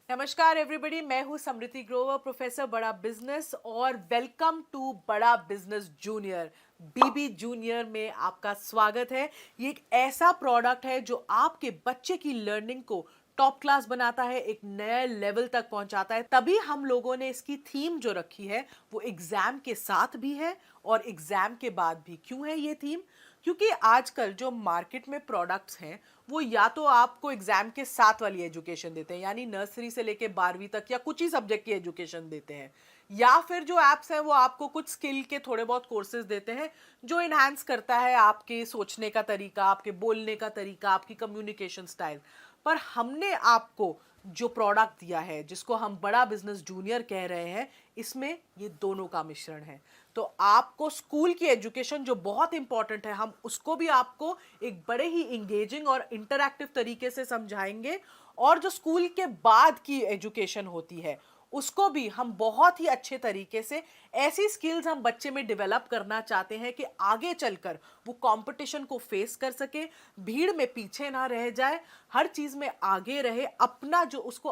नमस्कार एवरीबॉडी, मैं हूं समृति ग्रोवर, प्रोफेसर बड़ा बिजनेस, और वेलकम टू बड़ा बिजनेस जूनियर। बीबी जूनियर में आपका स्वागत है। ये एक ऐसा प्रोडक्ट है जो आपके बच्चे की लर्निंग को टॉप क्लास बनाता है, एक नए लेवल तक पहुंचाता है। तभी हम लोगों ने इसकी थीम जो रखी है वो एग्जाम के साथ भी है और एग्जाम के बाद भी। क्यों है ये थीम? क्योंकि आजकल जो मार्केट में प्रोडक्ट्स हैं वो या तो आपको एग्जाम के साथ वाली एजुकेशन देते हैं, यानी नर्सरी से लेके 12वीं तक या कुछ ही सब्जेक्ट की एजुकेशन देते हैं, या फिर जो एप्स हैं वो आपको कुछ स्किल के थोड़े बहुत कोर्सेज देते हैं जो इन्हांस करता है आपके सोचने का तरीका, आपके बोलने का तरीका, आपकी कम्युनिकेशन स्टाइल। पर हमने आपको जो प्रोडक्ट दिया है, जिसको हम बड़ा बिजनेस जूनियर कह रहे हैं, इसमें ये दोनों का मिश्रण है। तो आपको स्कूल की एजुकेशन जो बहुत इंपॉर्टेंट है, हम उसको भी आपको एक बड़े ही इंगेजिंग और इंटरैक्टिव तरीके से समझाएंगे, और जो स्कूल के बाद की एजुकेशन होती है उसको भी हम बहुत ही अच्छे तरीके से, ऐसी स्किल्स हम बच्चे में डेवलप करना चाहते हैं कि आगे चलकर वो कंपटीशन को फेस कर सके, भीड़ में पीछे ना रह जाए, हर चीज में आगे रहे, अपना जो उसको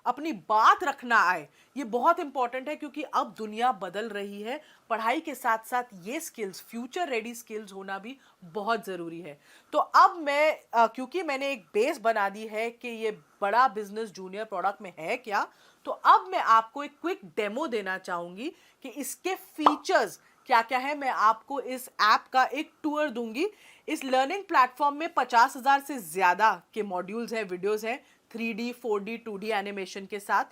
अपनी बात रखना आए। ये बहुत इंपॉर्टेंट है क्योंकि अब दुनिया बदल रही है। पढ़ाई के साथ साथ ये स्किल्स, फ्यूचर रेडी स्किल्स होना भी बहुत जरूरी है। तो अब मैं क्योंकि मैंने एक बेस बना दी है कि ये बड़ा बिजनेस जूनियर प्रोडक्ट में है क्या, तो अब मैं आपको एक क्विक डेमो देना चाहूंगी कि इसके फीचर्स क्या क्या है। मैं आपको इस ऐप का एक टूर दूंगी। इस लर्निंग प्लेटफॉर्म में 50,000 से ज्यादा के मॉड्यूल्स हैं, वीडियोस हैं, 3D 4D 2D एनिमेशन के साथ।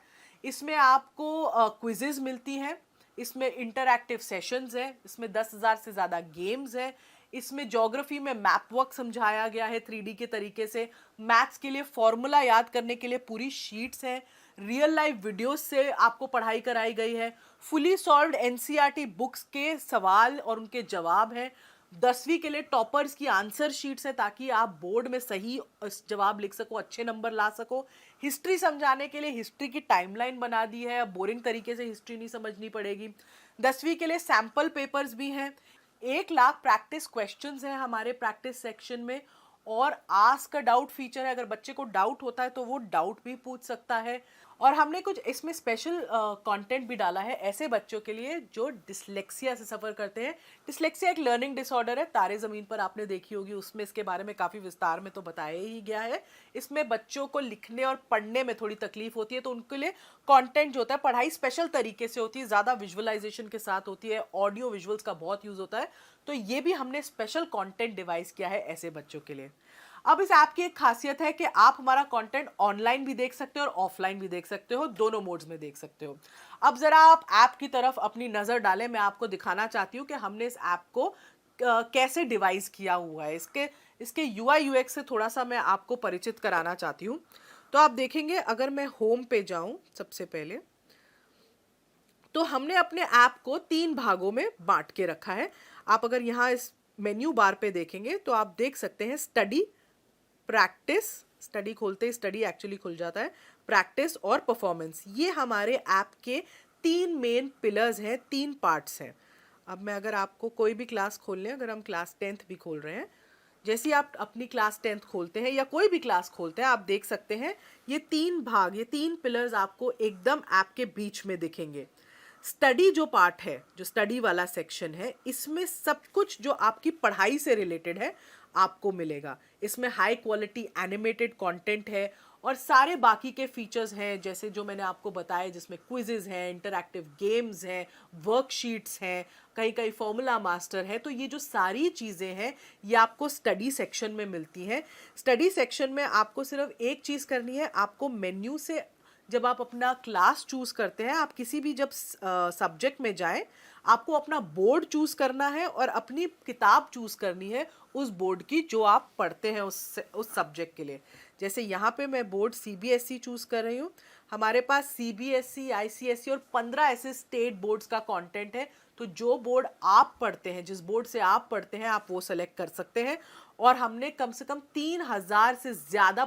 इसमें आपको क्विजेज मिलती हैं, इसमें इंटरैक्टिव सेशंस हैं, इसमें 10,000 से ज़्यादा गेम्स हैं, इसमें ज्योग्राफी में मैप वर्क समझाया गया है 3D के तरीके से, मैथ्स के लिए फॉर्मूला याद करने के लिए पूरी शीट्स हैं, रियल लाइफ वीडियोस से आपको पढ़ाई कराई गई है, फुली सॉल्व्ड एनसीईआरटी बुक्स के सवाल और उनके जवाब हैं, 10वीं के लिए टॉपर्स की आंसर शीट्स है ताकि आप बोर्ड में सही जवाब लिख सको, अच्छे नंबर ला सको। हिस्ट्री समझाने के लिए हिस्ट्री की टाइमलाइन बना दी है, बोरिंग तरीके से हिस्ट्री नहीं समझनी पड़ेगी। 10वीं के लिए सैंपल पेपर्स भी हैं, 1 लाख प्रैक्टिस क्वेश्चंस हैं हमारे प्रैक्टिस सेक्शन में, और आस्क अ डाउट फीचर है। अगर बच्चे को डाउट होता है तो वो डाउट भी पूछ सकता है। और हमने कुछ इसमें स्पेशल कंटेंट भी डाला है ऐसे बच्चों के लिए जो डिसलेक्सिया से सफ़र करते हैं। डिसलेक्सिया एक लर्निंग डिसऑर्डर है, तारे ज़मीन पर आपने देखी होगी, उसमें इसके बारे में काफ़ी विस्तार में तो बताया ही गया है। इसमें बच्चों को लिखने और पढ़ने में थोड़ी तकलीफ होती है, तो उनके लिए कंटेंट जो होता है, पढ़ाई स्पेशल तरीके से होती है, ज़्यादा विजुअलाइजेशन के साथ होती है, ऑडियो विजुअल्स का बहुत यूज़ होता है। तो ये भी हमने स्पेशल कंटेंट डिवाइस किया है ऐसे बच्चों के लिए। अब इस ऐप की एक खासियत है कि आप हमारा कंटेंट ऑनलाइन भी देख सकते हो और ऑफलाइन भी देख सकते हो, दोनों मोड्स में देख सकते हो। अब जरा आप ऐप की तरफ अपनी नजर डालें, मैं आपको दिखाना चाहती हूँ कि हमने इस ऐप को कैसे डिवाइस किया हुआ है। इसके इसके यूआई यूएक्स से थोड़ा सा मैं आपको परिचित कराना चाहती हूँ। तो आप देखेंगे, अगर मैं होम पे जाऊं सबसे पहले, तो हमने अपने ऐप को 3 भागों में बांट के रखा है। आप अगर यहाँ इस मेन्यू बार पे देखेंगे तो आप देख सकते हैं स्टडी, प्रैक्टिस, स्टडी खोलते ही स्टडी एक्चुअली खुल जाता है, प्रैक्टिस और परफॉर्मेंस। ये हमारे ऐप के 3 मेन पिलर्स हैं, 3 पार्ट्स हैं। अब मैं अगर आपको कोई भी क्लास खोल लें, अगर हम क्लास 10th भी खोल रहे हैं, जैसे ही आप अपनी क्लास 10th खोलते हैं या कोई भी क्लास खोलते हैं, आप देख सकते हैं ये 3 भाग, ये 3 पिलर्स आपको एकदम ऐप के बीच में दिखेंगे। स्टडी जो पार्ट है, जो स्टडी वाला सेक्शन है, इसमें सब कुछ जो आपकी पढ़ाई से रिलेटेड है आपको मिलेगा। इसमें हाई क्वालिटी एनिमेटेड कंटेंट है और सारे बाकी के फीचर्स हैं, जैसे जो मैंने आपको बताया, जिसमें क्विजेज हैं, इंटरैक्टिव गेम्स हैं, वर्कशीट्स हैं, कहीं कहीं फॉर्मूला मास्टर है। तो ये जो सारी चीज़ें हैं ये आपको स्टडी सेक्शन में मिलती हैं। स्टडी सेक्शन में आपको सिर्फ एक चीज़ करनी है, आपको मेन्यू से जब आप अपना क्लास चूज करते हैं, आप किसी भी जब सब्जेक्ट में जाएं, आपको अपना बोर्ड चूज करना है और अपनी किताब चूज करनी है उस बोर्ड की जो आप पढ़ते हैं उस सब्जेक्ट के लिए। जैसे यहाँ पे मैं बोर्ड सीबीएसई चूज कर रही हूँ। हमारे पास सीबीएसई, आईसीएसई और 15 ऐसे स्टेट बोर्ड्स का कंटेंट है तो जो बोर्ड आप पढ़ते हैं, जिस बोर्ड से आप पढ़ते हैं, आप वो सेलेक्ट कर सकते हैं। और हमने कम से कम 3,000 से ज़्यादा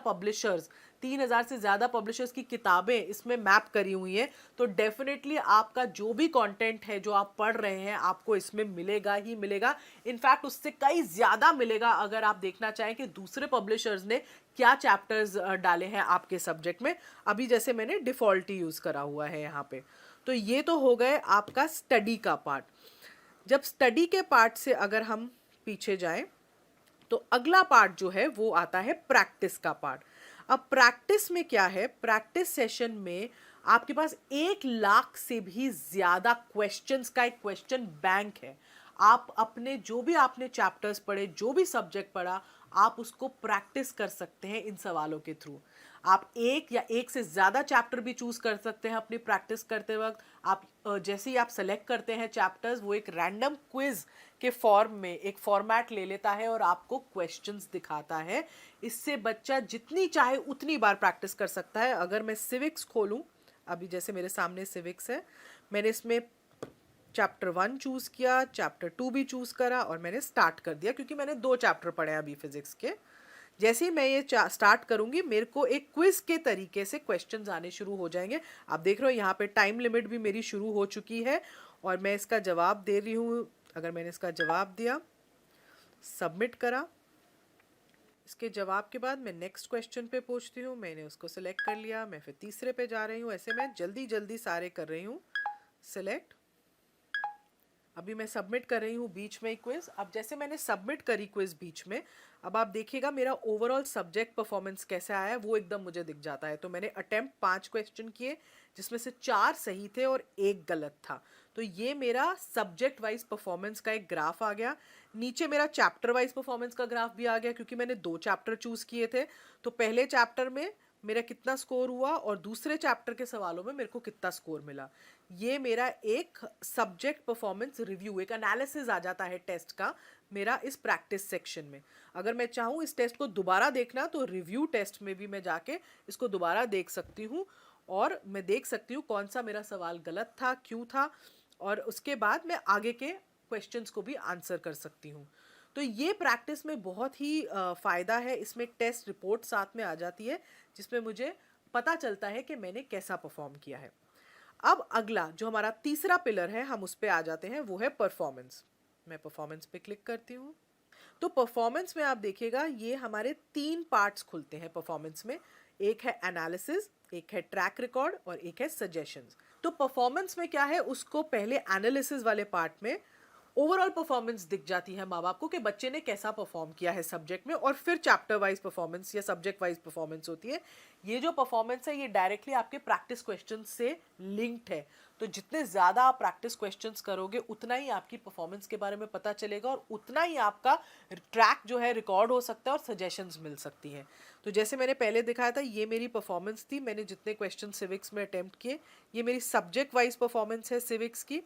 पब्लिशर्स की किताबें इसमें मैप करी हुई हैं। तो डेफिनेटली आपका जो भी कंटेंट है जो आप पढ़ रहे हैं आपको इसमें मिलेगा ही मिलेगा। इनफैक्ट उससे कई ज़्यादा मिलेगा अगर आप देखना चाहें कि दूसरे पब्लिशर्स ने क्या चैप्टर्स डाले हैं आपके सब्जेक्ट में। अभी जैसे मैंने डिफ़ॉल्ट ही यूज़ करा हुआ है यहाँ पे। तो ये तो हो गए आपका स्टडी का पार्ट। जब स्टडी के पार्ट से अगर हम पीछे जाएं तो अगला पार्ट जो है वो आता है प्रैक्टिस का पार्ट। अब प्रैक्टिस में क्या है, प्रैक्टिस सेशन में आपके पास 1 लाख से भी ज्यादा क्वेश्चंस का एक क्वेश्चन बैंक है। आप अपने जो भी आपने चैप्टर्स पढ़े, जो भी सब्जेक्ट पढ़ा, आप उसको प्रैक्टिस कर सकते हैं इन सवालों के थ्रू। आप एक या एक से ज़्यादा चैप्टर भी चूज़ कर सकते हैं अपनी प्रैक्टिस करते वक्त। आप जैसे ही आप सेलेक्ट करते हैं चैप्टर्स, वो एक रैंडम क्विज के फॉर्म में एक फॉर्मेट ले लेता है और आपको क्वेश्चंस दिखाता है। इससे बच्चा जितनी चाहे उतनी बार प्रैक्टिस कर सकता है। अगर मैं सिविक्स खोलूँ, अभी जैसे मेरे सामने सिविक्स है, मैंने इसमें चैप्टर 1 चूज़ किया, चैप्टर 2 भी चूज़ करा और मैंने स्टार्ट कर दिया क्योंकि मैंने 2 चैप्टर पढ़े अभी फिजिक्स के। जैसे ही मैं ये स्टार्ट करूंगी मेरे को एक क्विज के तरीके से क्वेश्चंस आने शुरू हो जाएंगे। आप देख रहे हो यहाँ पे टाइम लिमिट भी मेरी शुरू हो चुकी है और मैं इसका जवाब दे रही हूँ। अगर मैंने इसका जवाब दिया, सबमिट करा, इसके जवाब के बाद मैं नेक्स्ट क्वेश्चन पे पहुँचती हूँ। मैंने उसको सिलेक्ट कर लिया, मैं फिर तीसरे पे जा रही हूँ। ऐसे मैं जल्दी जल्दी सारे कर रही हूँ सिलेक्ट। अभी मैं सबमिट कर रही हूँ बीच में क्विज। अब जैसे मैंने सबमिट करी क्विज बीच में, अब आप देखिएगा मेरा ओवरऑल सब्जेक्ट परफॉर्मेंस कैसा आया वो एकदम मुझे दिख जाता है। तो मैंने अटेम्प्ट 5 क्वेश्चन किए जिसमें से 4 सही थे और 1 गलत था। तो ये मेरा सब्जेक्ट वाइज परफॉर्मेंस का एक ग्राफ आ गया। नीचे मेरा चैप्टर वाइज परफॉर्मेंस का ग्राफ भी आ गया क्योंकि मैंने 2 चैप्टर चूज किए थे। तो पहले चैप्टर में मेरा कितना स्कोर हुआ और दूसरे चैप्टर के सवालों में मेरे को कितना स्कोर मिला। ये मेरा एक सब्जेक्ट परफॉर्मेंस रिव्यू, एक एनालिसिस आ जाता है टेस्ट का मेरा इस प्रैक्टिस सेक्शन में। अगर मैं चाहूँ इस टेस्ट को दोबारा देखना तो रिव्यू टेस्ट में भी मैं जाके इसको दोबारा देख सकती हूँ और मैं देख सकती हूँ कौन सा मेरा सवाल गलत था, क्यों था, और उसके बाद मैं आगे के क्वेश्चंस को भी आंसर कर सकती हूँ। तो ये प्रैक्टिस में बहुत ही फ़ायदा है। इसमें एक टेस्ट रिपोर्ट साथ में आ जाती है जिसमें मुझे पता चलता है कि मैंने कैसा परफॉर्म किया है। अब अगला जो हमारा तीसरा पिलर है, हम उस पे आ जाते हैं, वो है परफॉर्मेंस। मैं परफॉर्मेंस पे क्लिक करती हूँ। तो परफॉर्मेंस में आप देखिएगा ये हमारे 3 पार्ट्स खुलते हैं परफॉर्मेंस में। एक है एनालिसिस, एक है ट्रैक रिकॉर्ड और एक है सजेशंस। तो परफॉर्मेंस में क्या है, उसको पहले एनालिसिस वाले पार्ट में ओवरऑल परफॉर्मेंस दिख जाती है माँ बाप को कि बच्चे ने कैसा परफॉर्म किया है सब्जेक्ट में, और फिर चैप्टर वाइज परफॉर्मेंस या सब्जेक्ट वाइज परफॉर्मेंस होती है। ये जो परफॉर्मेंस है ये डायरेक्टली आपके प्रैक्टिस क्वेश्चन से लिंक्ड है। तो जितने ज़्यादा आप प्रैक्टिस क्वेश्चंस करोगे उतना ही आपकी परफॉर्मेंस के बारे में पता चलेगा और उतना ही आपका ट्रैक जो है रिकॉर्ड हो सकता है और सजेशंस मिल सकती हैं। तो जैसे मैंने पहले दिखाया था ये मेरी परफॉर्मेंस थी, मैंने जितने क्वेश्चन सिविक्स में अटेम्प्ट किए। ये मेरी सब्जेक्ट वाइज परफॉर्मेंस है सिविक्स की।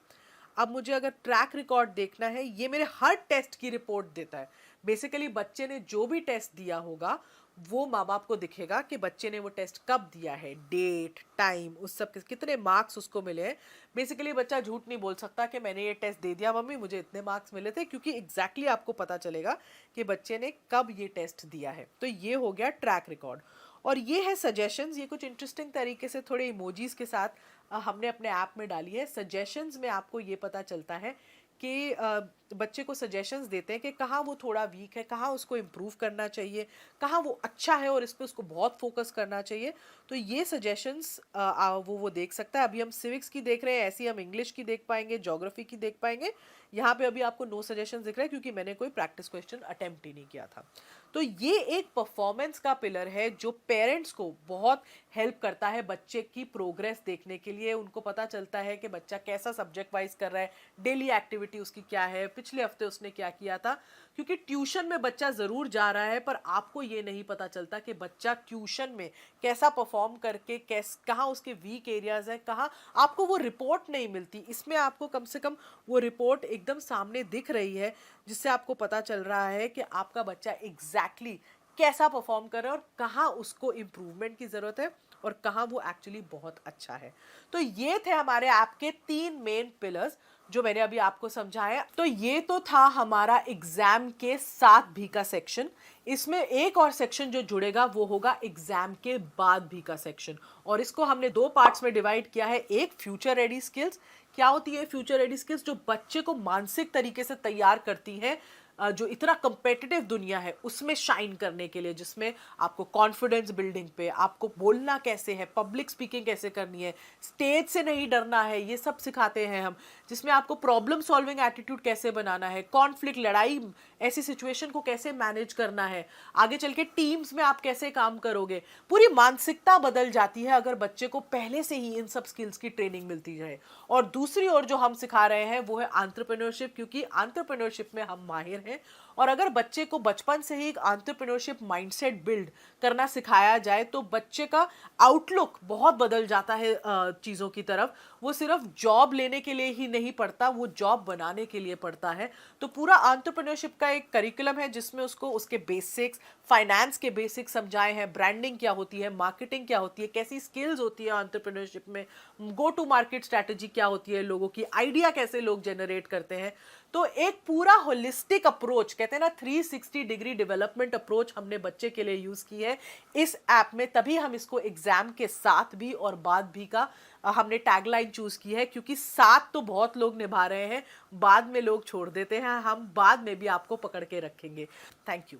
अब मुझे अगर ट्रैक रिकॉर्ड देखना है, ये मेरे हर टेस्ट की रिपोर्ट देता है। बेसिकली बच्चे ने जो भी टेस्ट दिया होगा वो माँ बाप को दिखेगा कि बच्चे ने वो टेस्ट कब दिया है, डेट, टाइम, उस सब कितने मार्क्स उसको मिले हैं। बेसिकली बच्चा झूठ नहीं बोल सकता कि मैंने ये टेस्ट दे दिया मम्मी, मुझे इतने मार्क्स मिले थे, क्योंकि एग्जैक्टली आपको पता चलेगा कि बच्चे ने कब ये टेस्ट दिया है। तो ये हो गया ट्रैक रिकॉर्ड। और ये है सजेशंस। ये कुछ इंटरेस्टिंग तरीके से थोड़े इमोजीज के साथ हमने अपने ऐप में डाली है। सजेशंस में आपको ये पता चलता है कि बच्चे को सजेशंस देते हैं कि कहाँ वो थोड़ा वीक है, कहाँ उसको इम्प्रूव करना चाहिए, कहाँ वो अच्छा है और इस पर उसको बहुत फोकस करना चाहिए। तो ये सजेशंस वो देख सकता है। अभी हम सिविक्स की देख रहे हैं, ऐसी हम इंग्लिश की देख पाएंगे, ज्योग्राफी की देख पाएंगे। यहाँ पे अभी आपको नो सजेशंस दिख रहा है क्योंकि मैंने कोई प्रैक्टिस क्वेश्चन अटेम्प्ट ही नहीं किया था। तो ये एक परफॉर्मेंस का पिलर है जो पेरेंट्स को बहुत हेल्प करता है बच्चे की प्रोग्रेस देखने के लिए। उनको पता चलता है कि बच्चा कैसा सब्जेक्ट वाइज कर रहा है, डेली एक्टिविटी उसकी क्या है, पिछले हफ्ते उसने क्या किया था। क्योंकि ट्यूशन में बच्चा ज़रूर जा रहा है पर आपको ये नहीं पता चलता कि बच्चा ट्यूशन में कैसा परफॉर्म करके कहाँ उसके वीक एरियाज हैं, कहाँ आपको वो रिपोर्ट नहीं मिलती। इसमें आपको कम से कम वो रिपोर्ट एकदम सामने दिख रही है जिससे आपको पता चल रहा है कि आपका बच्चा एग्जैक्टली कैसा परफॉर्म कर रहा है और कहाँ उसको इम्प्रूवमेंट की ज़रूरत है और कहाँ वो एक्चुअली बहुत अच्छा है। तो ये थे हमारे ऐप के 3 मेन पिलर्स। जो मैंने अभी आपको समझाया। तो ये तो था हमारा एग्जाम के साथ भी का सेक्शन। इसमें एक और सेक्शन जो जुड़ेगा वो होगा एग्जाम के बाद भी का सेक्शन, और इसको हमने दो पार्ट्स में डिवाइड किया है। एक फ्यूचर रेडी स्किल्स। क्या होती है फ्यूचर रेडी स्किल्स? जो बच्चे को मानसिक तरीके से तैयार करती हैं जो इतना कंपेटिटिव दुनिया है उसमें शाइन करने के लिए, जिसमें आपको कॉन्फिडेंस बिल्डिंग पे, आपको बोलना कैसे है, पब्लिक स्पीकिंग कैसे करनी है, स्टेज से नहीं डरना है, ये सब सिखाते हैं हम। जिसमें आपको प्रॉब्लम सॉल्विंग एटीट्यूड कैसे बनाना है, कॉन्फ्लिक्ट, लड़ाई, ऐसी सिचुएशन को कैसे मैनेज करना है, आगे चल के टीम्स में आप कैसे काम करोगे। पूरी मानसिकता बदल जाती है अगर बच्चे को पहले से ही इन सब स्किल्स की ट्रेनिंग मिलती जाए। और दूसरी ओर जो हम सिखा रहे हैं वो है एंटरप्रेन्योरशिप, क्योंकि एंटरप्रेन्योरशिप में हम माहिर हैं। और अगर बच्चे को बचपन से ही एक एंटरप्रेन्योरशिप माइंडसेट बिल्ड करना सिखाया जाए तो बच्चे का आउटलुक बहुत बदल जाता है चीज़ों की तरफ। वो सिर्फ जॉब लेने के लिए ही नहीं पढ़ता, वो जॉब बनाने के लिए पढ़ता है। तो पूरा एंटरप्रेन्योरशिप का एक करिकुलम है जिसमें उसको उसके बेसिक्स, फाइनेंस के बेसिक्स समझाए हैं, ब्रांडिंग क्या होती है, मार्केटिंग क्या होती है, कैसी स्किल्स होती है एंटरप्रेन्योरशिप में, गो टू मार्केट स्ट्रैटेजी क्या होती है, लोगों की आइडिया कैसे लोग जनरेट करते हैं। तो एक पूरा होलिस्टिक अप्रोच, कहते हैं ना 360 डिग्री डेवलपमेंट अप्रोच, हमने बच्चे के लिए यूज की है इस ऐप में। तभी हम इसको एग्जाम के साथ भी और बाद भी का हमने टैगलाइन चूज की है, क्योंकि साथ तो बहुत लोग निभा रहे हैं, बाद में लोग छोड़ देते हैं, हम बाद में भी आपको पकड़ के रखेंगे। Thank you.